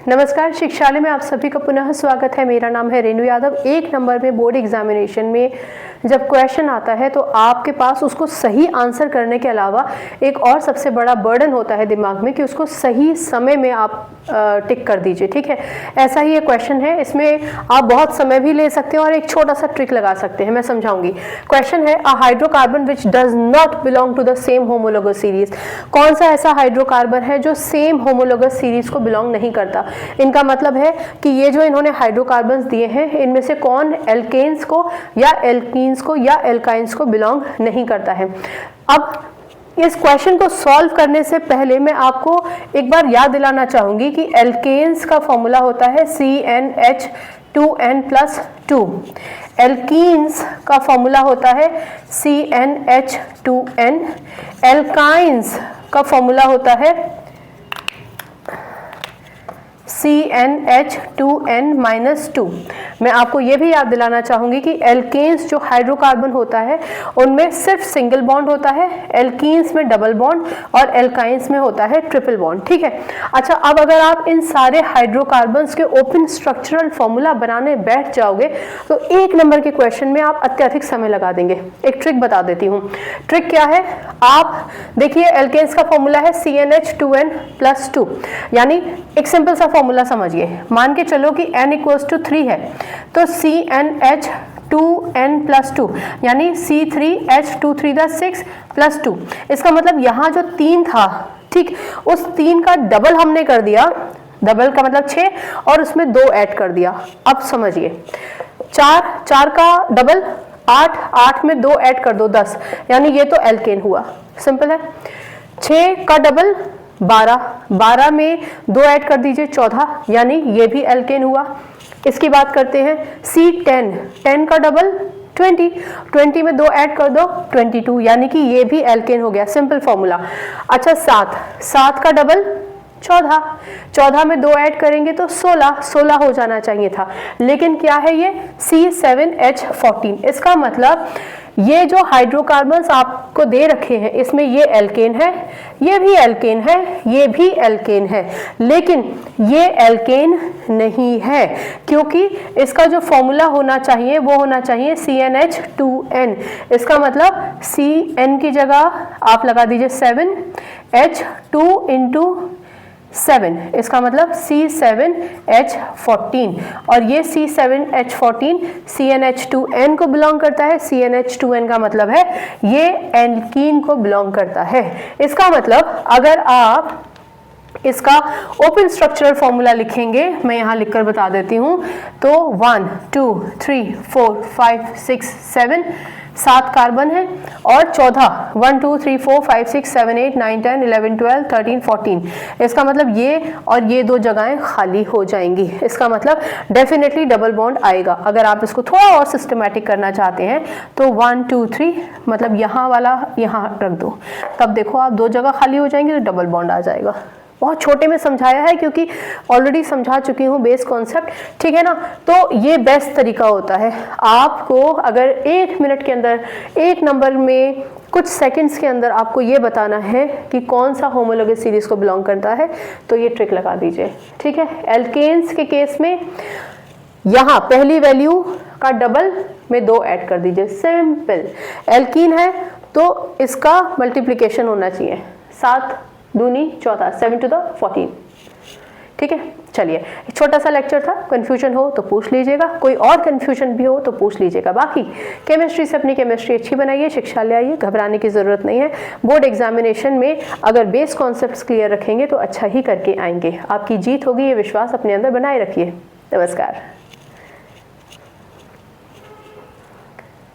नमस्कार, शिक्षालय में आप सभी का पुनः स्वागत है। मेरा नाम है रेणु यादव। एक नंबर में बोर्ड एग्जामिनेशन में जब क्वेश्चन आता है तो आपके पास उसको सही आंसर करने के अलावा एक और सबसे बड़ा बर्डन होता है दिमाग में कि उसको सही समय में आप टिक कर दीजिए। ठीक है, ऐसा ही ये क्वेश्चन है। इसमें आप बहुत समय भी ले सकते हैं और एक छोटा सा ट्रिक लगा सकते हैं। मैं समझाऊंगी। क्वेश्चन है, a hydrocarbon which does not belong to the same homologous series. कौन सा ऐसा हाइड्रोकार्बन है जो सेम होमोलोगस सीरीज को बिलोंग नहीं करता। इनका मतलब है कि ये जो इन्होंने हाइड्रोकार्बन्स दिए हैं इनमें से कौन एल्केन्स को या एल्कीन्स को या एल्काइंस को बिलोंग नहीं करता है। अब इस क्वेश्चन को सॉल्व करने से पहले मैं आपको एक बार याद दिलाना चाहूंगी कि एल्केन्स का फॉर्मूला होता है CnH2n+2। एल्कीन्स का फॉर्मूला होता है CnH2n। एल्काइंस का फॉर्मूला होता है CnH2n-2। मैं आपको यह भी याद दिलाना चाहूंगी कि एल्केन्स जो हाइड्रोकार्बन होता है उनमें सिर्फ सिंगल बॉन्ड होता है, एल्कीन्स में डबल बॉन्ड और एल्काइंस में होता है ट्रिपल बॉन्ड। ठीक है। अच्छा, अब अगर आप इन सारे हाइड्रोकार्बन्स के ओपन स्ट्रक्चरल फॉर्मूला बनाने बैठ जाओगे तो एक नंबर के क्वेश्चन में आप अत्यधिक समय लगा देंगे। एक ट्रिक बता देती हूँ। ट्रिक क्या है, आप देखिए एल्केन्स का फॉर्मूला है CnH2n+2, यानी एक सिंपल सा फॉर्मूला समझिए। मान के चलो कि n=3 है तो CnH2n+2 यानी C3H23+6+2। इसका मतलब यहाँ जो 3 था, ठीक, उस 3 का डबल हमने कर दिया। डबल का मतलब 6 और उसमें 2 ऐड कर दिया। अब समझिए, 4 का डबल 8, 8 में 2 ऐड कर दो 10, यानी ये तो एल्केन हुआ। सिंपल है। 6 का डबल 12, 12 में 2 ऐड कर दीजिए 14, यानी ये भी एल्केन हुआ। इसकी बात करते हैं C10, 10 का डबल 20, 20 में 2 ऐड कर दो 22, यानी कि ये भी एल्केन हो गया। Simple formula. अच्छा, 7 का डबल 14, 14 में 2 ऐड करेंगे तो 16 हो जाना चाहिए था, लेकिन क्या है ये C7H14। इसका मतलब ये जो हाइड्रोकार्बन्स आपको दे रखे हैं इसमें ये एल्केन है, ये भी एल्केन है, ये भी एल्केन है, लेकिन ये एल्केन नहीं है क्योंकि इसका जो फॉर्मूला होना चाहिए वो होना चाहिए CnH2n। इसका मतलब Cn की जगह आप लगा दीजिए 7H2 × 7, इसका मतलब C7H14, और ये C7H14 CnH2n को बिलोंग करता है। CnH2n का मतलब है ये एल्कीन को बिलोंग करता है। इसका मतलब अगर आप इसका ओपन स्ट्रक्चरल फॉर्मूला लिखेंगे, मैं यहाँ लिखकर बता देती हूँ, तो 1 2 3 4 5 6 7 7 कार्बन है और 14 1 2 3 4 5 6 7 8 9 10 11 12 13 14। इसका मतलब ये और ये 2 जगहें खाली हो जाएंगी। इसका मतलब डेफिनेटली डबल बॉन्ड आएगा। अगर आप इसको थोड़ा और सिस्टमैटिक करना चाहते हैं तो 1 2 3 मतलब यहाँ वाला यहाँ रख दो, तब देखो आप 2 जगह खाली हो जाएंगी तो डबल बॉन्ड आ जाएगा। बहुत छोटे में समझाया है क्योंकि ऑलरेडी समझा चुकी हूँ बेस कॉन्सेप्ट, ठीक है ना। तो ये बेस्ट तरीका होता है। आपको अगर 1 मिनट के अंदर, एक नंबर में कुछ सेकंड्स के अंदर आपको ये बताना है कि कौन सा होमोलोगस सीरीज को बिलोंग करता है, तो ये ट्रिक लगा दीजिए। ठीक है। एल्केन्स के केस में यहाँ पहली वैल्यू का डबल में 2 ऐड कर दीजिए। सिंपल। एल्कीन है तो इसका मल्टीप्लिकेशन होना चाहिए, 7 दूनी 14, 7 to the 14। ठीक है। चलिए, छोटा सा लेक्चर था। कंफ्यूजन हो तो पूछ लीजिएगा, कोई और कंफ्यूजन भी हो तो पूछ लीजिएगा। बाकी केमिस्ट्री से अपनी केमिस्ट्री अच्छी बनाइए, शिक्षालय आइए, घबराने की ज़रूरत नहीं है। बोर्ड एग्जामिनेशन में अगर बेस कॉन्सेप्ट्स क्लियर रखेंगे तो अच्छा ही करके आएंगे। आपकी जीत होगी, ये विश्वास अपने अंदर बनाए रखिए। नमस्कार।